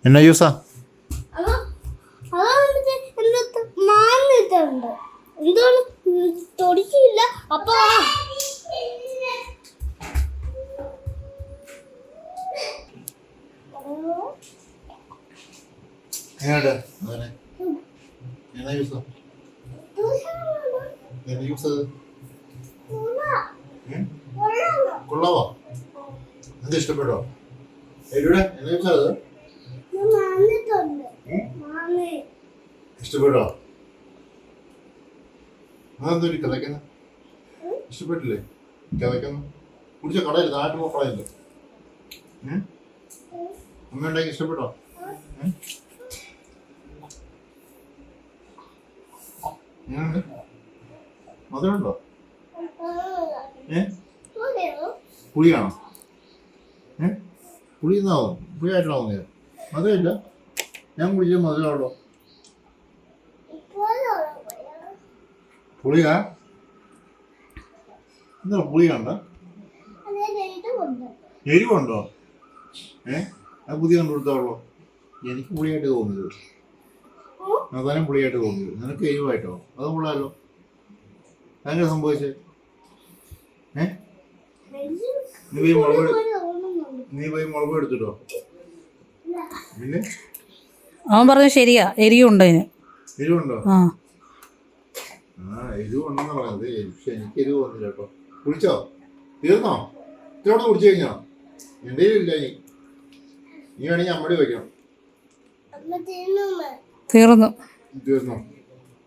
എന്നാ ജ്യൂസാ? എന്താണ് തൊടിക്കില്ല അപ്പൊ കൊള്ളാവോ? എന്താ ഇഷ്ടപ്പെട്ടോ? എവിടെ എന്നാ ജ്യൂസാ അത്? ഇഷ്ടപ്പെട്ടോ? അതെന്തോ കിതയ്ക്കുന്ന ഇഷ്ടപ്പെട്ടില്ലേ? കിതയ്ക്കുന്ന കുടിച്ച കടയിൽ നാട്ടിൽ പോയില്ലേ? അമ്മ ഉണ്ടാക്കി ഇഷ്ടപ്പെട്ടോ? മധുരമുണ്ടോ? പുളിയാണോ? പുളിയെന്നാവോ? പുളിയായിട്ടാണോ തോന്നിയത്? മധുരമില്ല. ഞാൻ കുടിച്ചത് മധുരമുള്ളോ? പുളിയാ? എന്താ പുളിയുണ്ടോ? എരിവുണ്ടോ? അത് പുതിയ കണ്ടുകൊടുത്തോളൂ. എനിക്ക് പുളിയായിട്ട് തോന്നിയത്. അതാനും പുളിയായിട്ട് തോന്നിയത്. നിനക്ക് എരിവായിട്ടോ? അത് കൊള്ളാലോ. അതെങ്ങനെ സംഭവിച്ചേ? നീ പോയി മുളക് എടുത്തിട്ടോ? പിന്നെ അവൻ പറഞ്ഞു ശരിയാ, എരിവുണ്ടോ അതിന്? എരിവുണ്ടോ? ആ എരിവുണ്ടെന്ന് പറയുന്നത്. പക്ഷെ എനിക്ക് എരിവ് വന്നില്ല കേട്ടോ. കുടിച്ചോ? തീർന്നോ? ഇതോടെ കുടിച്ചു കഴിഞ്ഞോ? എൻ്റെ ഇല്ല. നീ വേണമെങ്കിൽ അമ്മടി വയ്ക്കണം. തീർന്നു. തീർന്നോ?